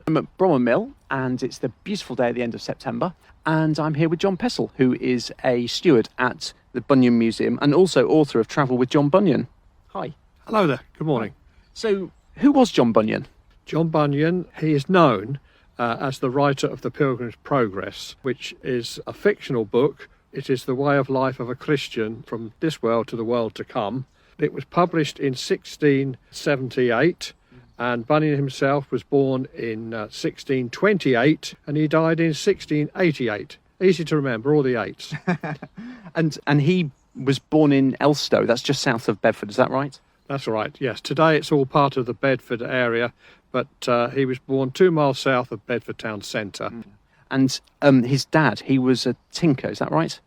I'm at Bromham Mill, and it's the beautiful day at the end of September, and I'm here with John Pestell, who is a steward at the Bunyan Museum and also author of Travel with John Bunyan. Hi. Hello there, good morning. So, who was John Bunyan? John Bunyan, he is known as the writer of the Pilgrim's Progress, which is a fictional book. It is the way of life of a Christian from this world to the world to come. It was published in 1678, and Bunyan himself was born in 1628, and he died in 1688. Easy to remember, all the eights. And he was born in Elstow, that's just south of Bedford, is that right? That's right, yes. Today it's all part of the Bedford area, but he was born 2 miles south of Bedford town centre. And his dad, he was a tinker, is that right?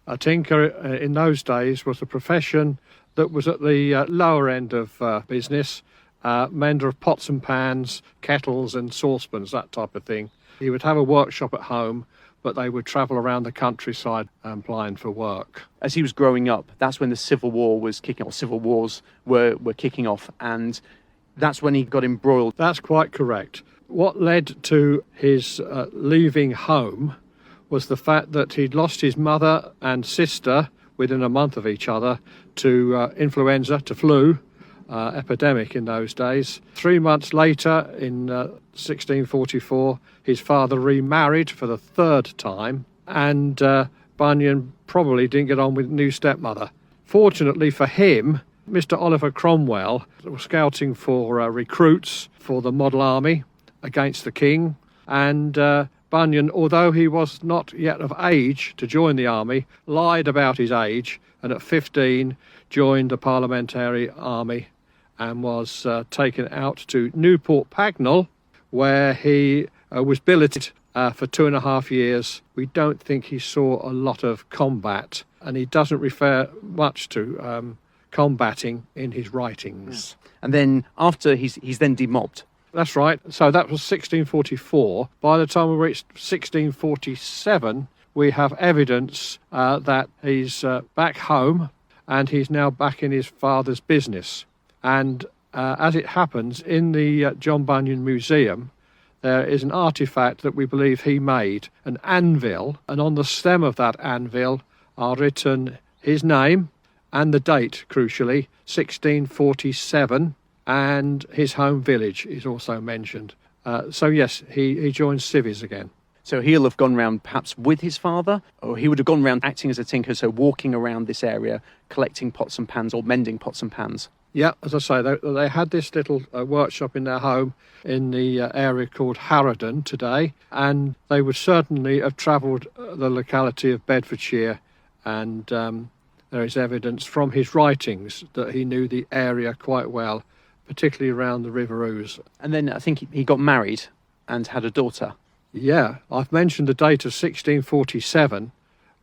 A tinker in those days was a profession that was at the lower end of business, mender of pots and pans, kettles and saucepans, that type of thing. He would have a workshop at home, but they would travel around the countryside applying for work. As he was growing up, that's when the Civil War was kicking off, civil wars were kicking off, and that's when he got embroiled. That's quite correct. What led to his leaving home was the fact that he'd lost his mother and sister within a month of each other to influenza, to flu, epidemic in those days. 3 months later, in 1644, his father remarried for the third time, and Bunyan probably didn't get on with new stepmother. Fortunately for him, Mr. Oliver Cromwell was scouting for recruits for the Model Army against the king, and Bunyan, although he was not yet of age to join the army, lied about his age, and at 15 joined the Parliamentary Army and was taken out to Newport Pagnell, where he was billeted for 2.5 years. We don't think he saw a lot of combat, and he doesn't refer much to combating in his writings. And then after he's then demobbed. That's right. So that was 1644. By the time we reached 1647, we have evidence that he's back home and he's now back in his father's business. And as it happens, in the John Bunyan Museum, there is an artefact that we believe he made, an anvil, and on the stem of that anvil are written his name and the date, crucially, 1647, and his home village is also mentioned. So yes, he joins civvies again. So he'll have gone round perhaps with his father, or he would have gone round acting as a tinker, so walking around this area, collecting pots and pans or mending pots and pans. Yeah, as I say, they had this little workshop in their home in the area called Harrowden today, and they would certainly have travelled the locality of Bedfordshire, and there is evidence from his writings that he knew the area quite well, particularly around the River Ouse. And then I think he got married and had a daughter. Yeah, I've mentioned the date of 1647.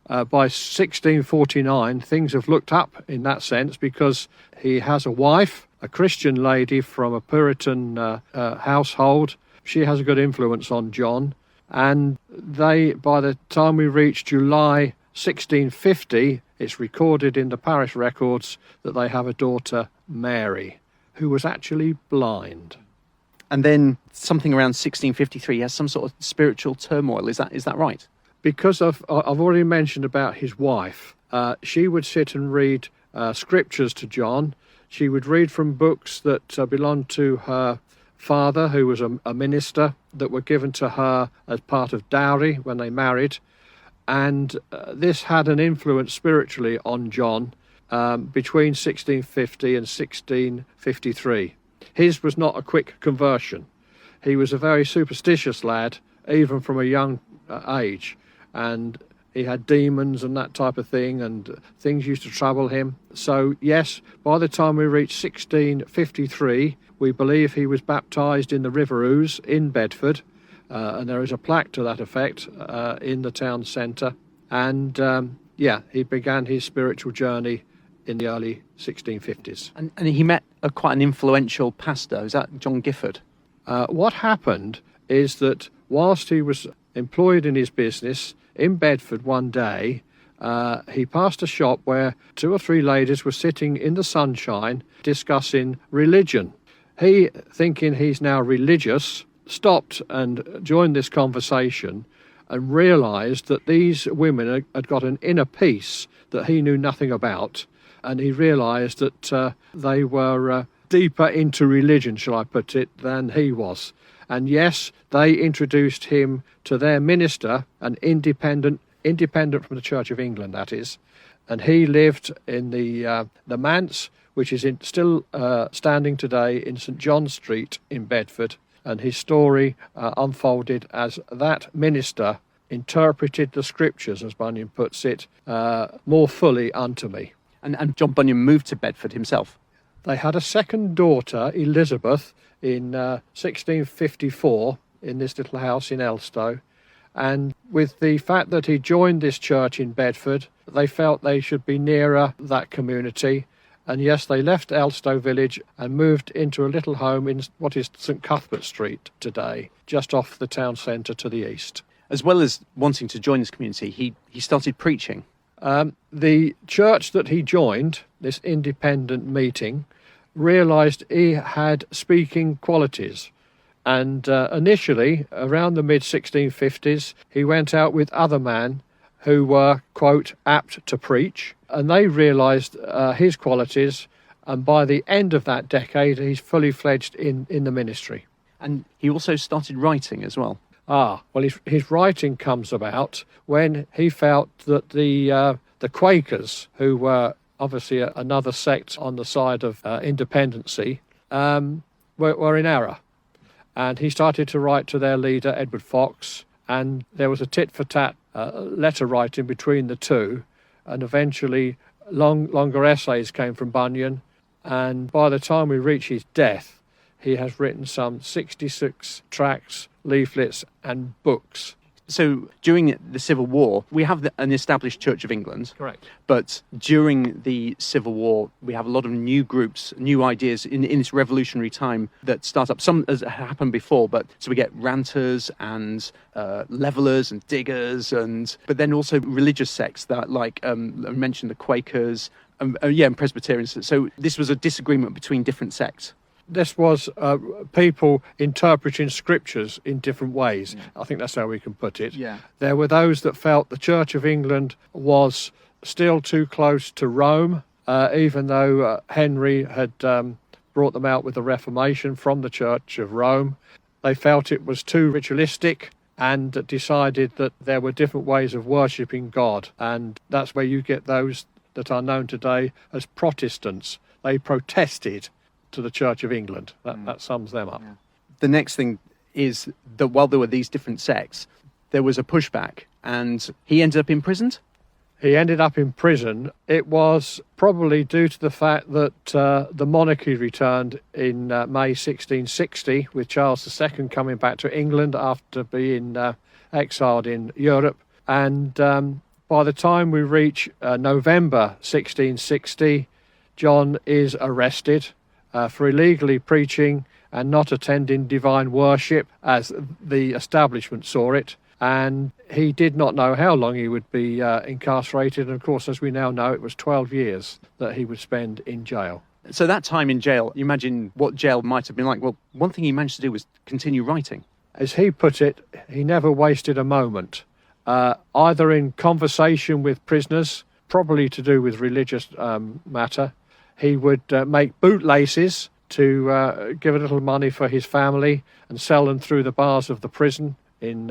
By 1649, things have looked up in that sense, because he has a wife, a Christian lady from a Puritan household. She has a good influence on John. And they, by the time we reach July 1650, it's recorded in the parish records that they have a daughter, Mary, who was actually blind. And then something around 1653, he has some sort of spiritual turmoil. Is that right? Because I've already mentioned about his wife. She would sit and read scriptures to John. She would read from books that belonged to her father, who was a minister, that were given to her as part of dowry when they married. And this had an influence spiritually on John between 1650 and 1653. His was not a quick conversion. He was a very superstitious lad, even from a young age, and he had demons and that type of thing, and things used to trouble him. So yes, by the time we reached 1653, we believe he was baptised in the River Ouse in Bedford, and there is a plaque to that effect in the town centre. And he began his spiritual journey in the early 1650s. And he met quite an influential pastor. Is that John Gifford? What happened is that whilst he was employed in his business in Bedford one day, he passed a shop where 2 or 3 ladies were sitting in the sunshine discussing religion. He, thinking he's now religious, stopped and joined this conversation and realised that these women had got an inner peace that he knew nothing about, and he realised that they were deeper into religion, shall I put it, than he was. And yes, they introduced him to their minister, an independent from the Church of England, that is, and he lived in the manse, which is still standing today in St John Street in Bedford, and his story unfolded as that minister interpreted the scriptures, as Bunyan puts it, more fully unto me. And John Bunyan moved to Bedford himself. They had a second daughter, Elizabeth, in 1654 in this little house in Elstow. And with the fact that he joined this church in Bedford, they felt they should be nearer that community. And yes, they left Elstow village and moved into a little home in what is St Cuthbert Street today, just off the town centre to the east. As well as wanting to join this community, he started preaching. The church that he joined, this independent meeting, realised he had speaking qualities. And initially, around the mid-1650s, he went out with other men who were, quote, apt to preach. And they realised his qualities. And by the end of that decade, he's fully fledged in the ministry. And he also started writing as well. Well, his writing comes about when he felt that the Quakers, who were obviously another sect on the side of independency, were in error. And he started to write to their leader, Edward Fox, and there was a tit-for-tat letter writing between the two, and eventually longer essays came from Bunyan, and by the time we reach his death, he has written some 66 tracts, leaflets and books. So during the Civil War, we have an established Church of England. Correct. But during the Civil War, we have a lot of new groups, new ideas in this revolutionary time that start up. Some has happened before, but so we get ranters and levellers and diggers, but then also religious sects that, like I mentioned, the Quakers, and Presbyterians. So this was a disagreement between different sects. This was people interpreting scriptures in different ways. Yeah. I think that's how we can put it. Yeah. There were those that felt the Church of England was still too close to Rome, even though Henry had brought them out with the Reformation from the Church of Rome. They felt it was too ritualistic and decided that there were different ways of worshipping God. And that's where you get those that are known today as Protestants. They protested to the Church of England. That sums them up. Yeah. The next thing is that while there were these different sects, there was a pushback, and he ended up imprisoned? He ended up in prison. It was probably due to the fact that the monarchy returned in May 1660, with Charles II coming back to England after being exiled in Europe. And by the time we reach November 1660, John is arrested for illegally preaching and not attending divine worship as the establishment saw it. And he did not know how long he would be incarcerated. And of course, as we now know, it was 12 years that he would spend in jail. So that time in jail, you imagine what jail might have been like. Well, one thing he managed to do was continue writing. As he put it, he never wasted a moment, either in conversation with prisoners, probably to do with religious matter. He would make bootlaces to give a little money for his family and sell them through the bars of the prison in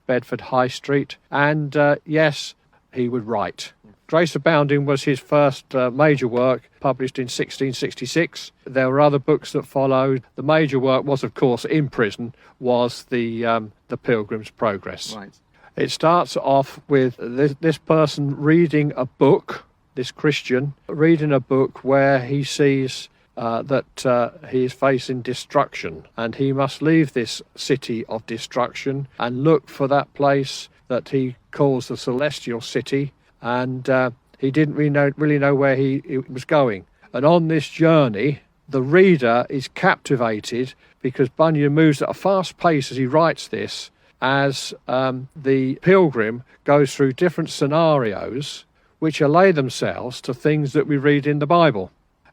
Bedford High Street. And yes, he would write. Grace Abounding was his first major work, published in 1666. There were other books that followed. The major work was, of course, in prison, was the Pilgrim's Progress. Right. It starts off with this person reading a book, this Christian, reading a book where he sees that he is facing destruction, and he must leave this city of destruction and look for that place that he calls the Celestial City, and he didn't really know where he was going. And on this journey, the reader is captivated because Bunyan moves at a fast pace as he writes this, as the pilgrim goes through different scenarios which allay themselves to things that we read in the Bible.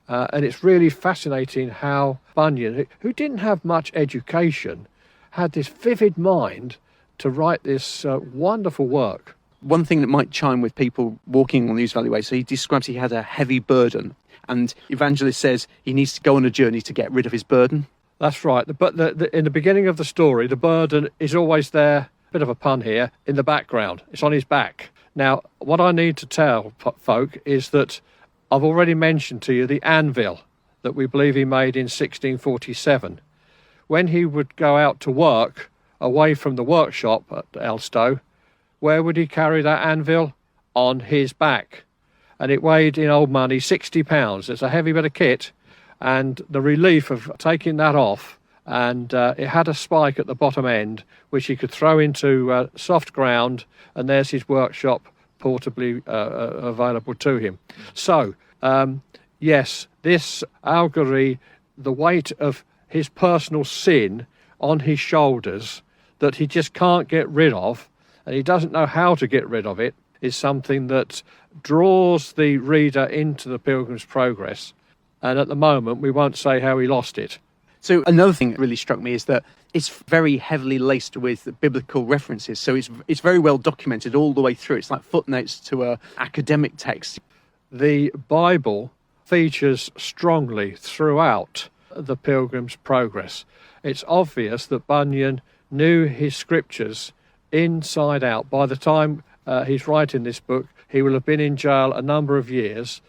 And it's really fascinating how Bunyan, who didn't have much education, had this vivid mind to write this wonderful work. One thing that might chime with people walking on the Ouse Valley Way, so he describes he had a heavy burden, and Evangelist says he needs to go on a journey to get rid of his burden. That's right. But in the beginning of the story, the burden is always there, bit of a pun here, in the background. It's on his back. Now, what I need to tell folk is that I've already mentioned to you the anvil that we believe he made in 1647. When he would go out to work away from the workshop at Elstow, where would he carry that anvil? On his back. And it weighed, in old money, 60 pounds. It's a heavy bit of kit. And the relief of taking that off, and it had a spike at the bottom end, which he could throw into soft ground, and there's his workshop portably available to him. So, yes, this allegory, the weight of his personal sin on his shoulders that he just can't get rid of, and he doesn't know how to get rid of it, is something that draws the reader into the Pilgrim's Progress. And at the moment, we won't say how he lost it. So another thing that really struck me is that it's very heavily laced with biblical references. So it's very well documented all the way through. It's like footnotes to a academic text. The Bible features strongly throughout the Pilgrim's Progress. It's obvious that Bunyan knew his scriptures inside out. By the time he's writing this book, he will have been in jail a number of years.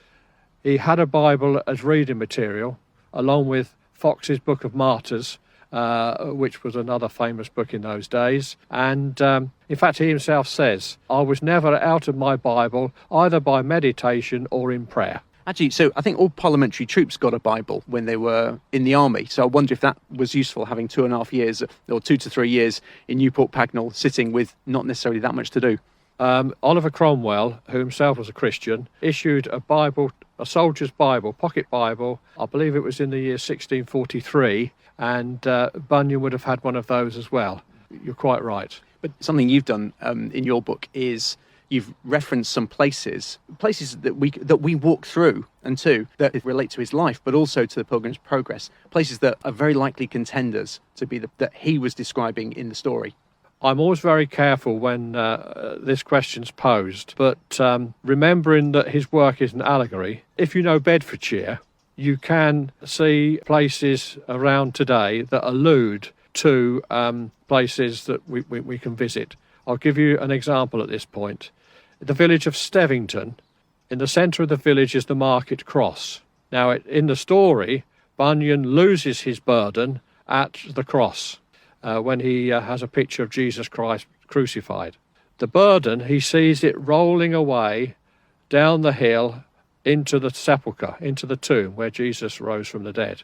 He had a Bible as reading material, along with Fox's Book of Martyrs, which was another famous book in those days. And in fact, he himself says, I was never out of my Bible, either by meditation or in prayer. Actually, so I think all parliamentary troops got a Bible when they were in the army. So I wonder if that was useful, having 2.5 years or 2 to 3 years in Newport Pagnell, sitting with not necessarily that much to do. Oliver Cromwell, who himself was a Christian, issued a Bible, a soldier's Bible, pocket Bible. I believe it was in the year 1643, and Bunyan would have had one of those as well. You're quite right. But something you've done in your book is you've referenced some places that we walk through and to that relate to his life, but also to the Pilgrim's Progress, places that are very likely contenders to be that he was describing in the story. I'm always very careful when this question's posed, but remembering that his work is an allegory, if you know Bedfordshire, you can see places around today that allude to places that we can visit. I'll give you an example at this point. The village of Stevington, in the centre of the village is the Market Cross. Now, in the story, Bunyan loses his burden at the cross. When he has a picture of Jesus Christ crucified. The burden, he sees it rolling away down the hill into the sepulchre, into the tomb where Jesus rose from the dead.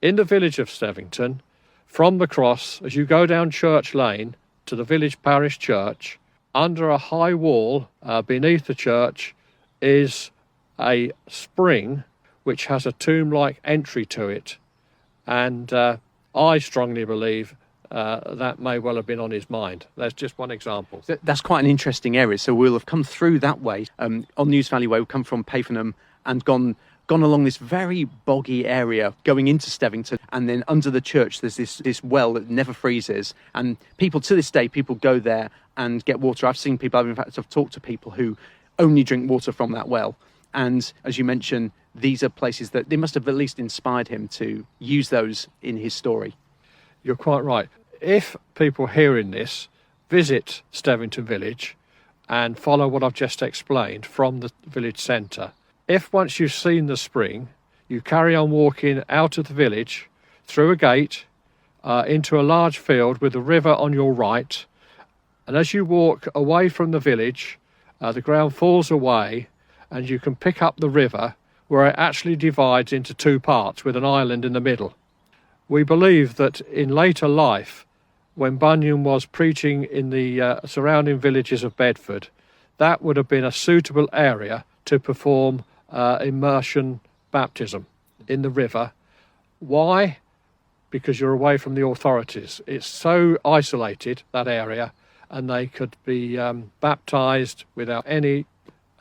In the village of Stevington, from the cross, as you go down Church Lane to the village parish church, under a high wall beneath the church is a spring which has a tomb-like entry to it. And I strongly believe that may well have been on his mind. That's just one example. That's quite an interesting area. So we'll have come through that way. On the Ouse Valley Way, we've come from Pavenham and gone along this very boggy area, going into Stevington, and then under the church there's this well that never freezes. And people, to this day, people go there and get water. I've seen people, in fact, I've talked to people who only drink water from that well. And as you mentioned, these are places that they must have at least inspired him to use those in his story. You're quite right. If people hearing this visit Stevington Village and follow what I've just explained from the village centre, if once you've seen the spring, you carry on walking out of the village through a gate into a large field with the river on your right, and as you walk away from the village, the ground falls away and you can pick up the river where it actually divides into two parts with an island in the middle. We believe that in later life, when Bunyan was preaching in the surrounding villages of Bedford, that would have been a suitable area to perform immersion baptism in the river. Why? Because you're away from the authorities. It's so isolated, that area, and they could be baptised without any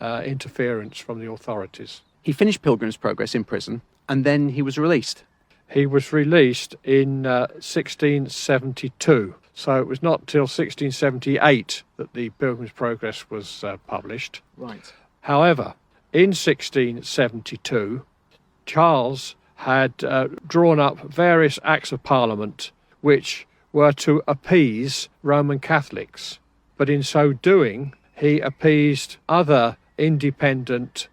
interference from the authorities. He finished Pilgrim's Progress in prison, and then he was released. he was released in 1672. So it was not till 1678 that the Pilgrim's Progress was published. Right. However, in 1672, Charles had drawn up various Acts of Parliament which were to appease Roman Catholics. But in so doing, he appeased other independent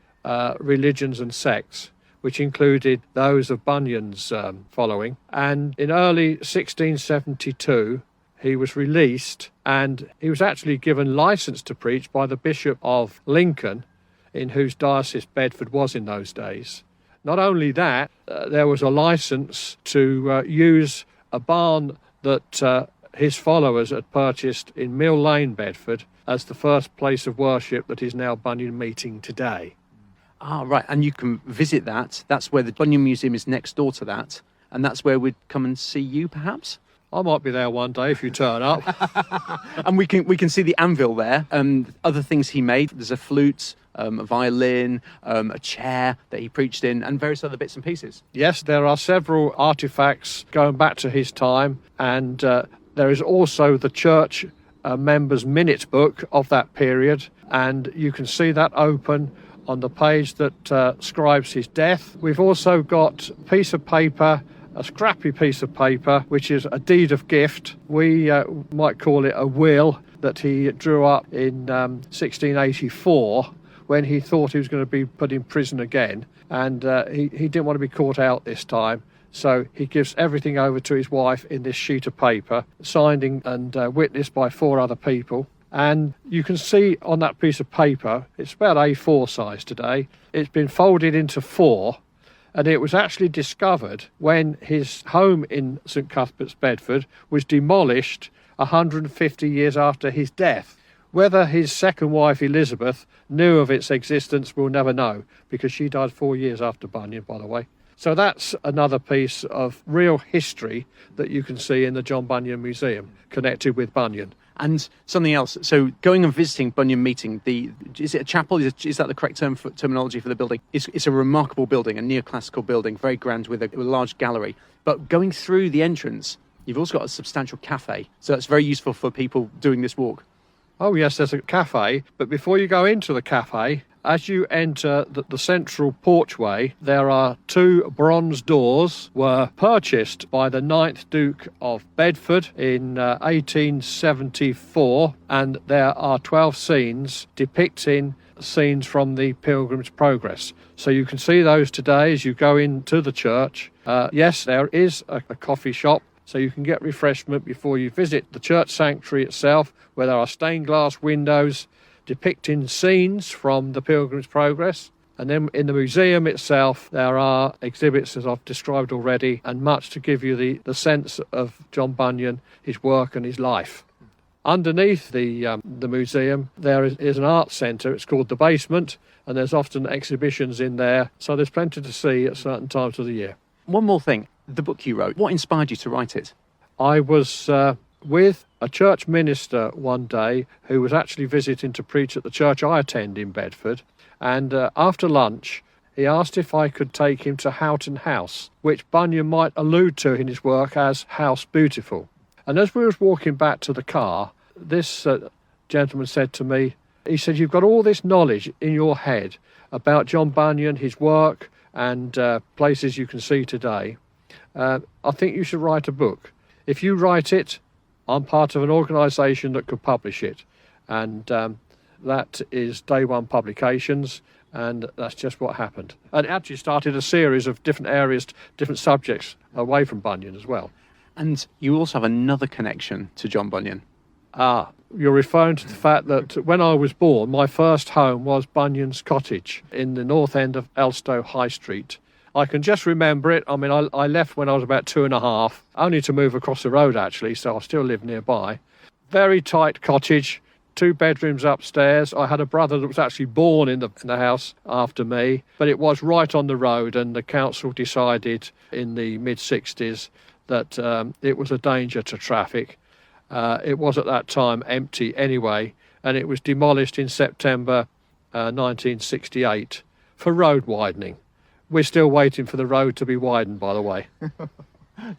religions and sects, which included those of Bunyan's following. And in early 1672, he was released, and he was actually given license to preach by the Bishop of Lincoln, in whose diocese Bedford was in those days. Not only that, there was a license to use a barn that his followers had purchased in Mill Lane, Bedford, as the first place of worship that is now Bunyan Meeting today. Ah, right, and you can visit that. That's where the Bunyan Museum is next door to that, and that's where we'd come and see you, perhaps? I might be there one day if you turn up. And we can see the anvil there, and other things he made. There's a flute, a violin, a chair that he preached in, and various other bits and pieces. Yes, there are several artefacts going back to his time, and there is also the church members' minute book of that period, and you can see that open on the page that scribes his death. We've also got a piece of paper, a scrappy piece of paper, which is a deed of gift. We might call it a will that he drew up in 1684 when he thought he was going to be put in prison again. And he didn't want to be caught out this time. So he gives everything over to his wife in this sheet of paper, signed and witnessed by 4 other people. And you can see on that piece of paper, it's about A4 size today, it's been folded into 4. And it was actually discovered when his home in St Cuthbert's, Bedford, was demolished 150 years after his death. Whether his second wife, Elizabeth, knew of its existence, we'll never know, because she died 4 years after Bunyan, by the way. So that's another piece of real history that you can see in the John Bunyan Museum, connected with Bunyan. And something else, so going and visiting Bunyan Meeting, is it a chapel? Is that the correct terminology for the building? It's a remarkable building, a neoclassical building, very grand with a large gallery. But going through the entrance, you've also got a substantial cafe. So that's very useful for people doing this walk. Oh yes, there's a cafe, but before you go into the cafe, as you enter the central porchway, there are 2 bronze doors, were purchased by the 9th Duke of Bedford in 1874, and there are 12 scenes depicting scenes from the Pilgrim's Progress. So you can see those today as you go into the church. Yes, there is a coffee shop, so you can get refreshment before you visit the church sanctuary itself, where there are stained glass windows depicting scenes from the Pilgrim's Progress. And then in the museum itself, there are exhibits, as I've described already, and much to give you the sense of John Bunyan, his work and his life. Underneath the museum, there is an art centre. It's called the Basement, and there's often exhibitions in there. So there's plenty to see at certain times of the year. One more thing, the book you wrote, what inspired you to write it? I was with a church minister one day who was actually visiting to preach at the church I attend in Bedford, and after lunch he asked if I could take him to Houghton House, which Bunyan might allude to in his work as House Beautiful. And as we was walking back to the car, this gentleman said to me, he said, "You've got all this knowledge in your head about John Bunyan, his work, and places you can see today. I think you should write a book. If you write it, I'm part of an organisation that could publish it." And that is Day One Publications, and that's just what happened. And it actually started a series of different areas, different subjects away from Bunyan as well. And you also have another connection to John Bunyan. You're referring to the fact that when I was born, my first home was Bunyan's cottage in the north end of Elstow High Street. I can just remember it. I mean, I left when I was about 2.5, only to move across the road, actually, so I still live nearby. Very tight cottage, 2 bedrooms upstairs. I had a brother that was actually born in the house after me, but it was right on the road, and the council decided in the mid-60s that it was a danger to traffic. It was at that time empty anyway, and it was demolished in September 1968 for road widening. We're still waiting for the road to be widened, by the way.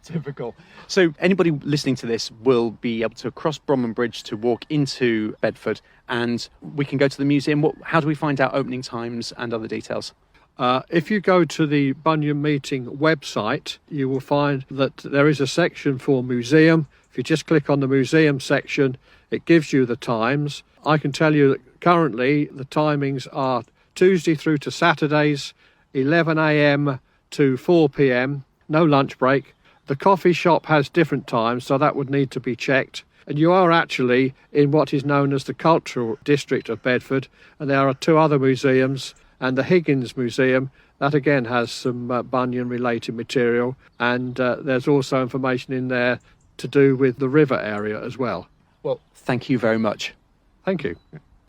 Typical. So anybody listening to this will be able to cross Bromham Bridge to walk into Bedford, and we can go to the museum. How do we find out opening times and other details? If you go to the Bunyan Meeting website, you will find that there is a section for museum. If you just click on the museum section, it gives you the times. I can tell you that currently the timings are Tuesday through to Saturdays, 11 a.m. to 4 p.m, no lunch break. The coffee shop has different times, so that would need to be checked. And you are actually in what is known as the Cultural District of Bedford, and there are 2 other museums, and the Higgins Museum, that again has some Bunyan-related material, and there's also information in there to do with the river area as well. Well, thank you very much. Thank you.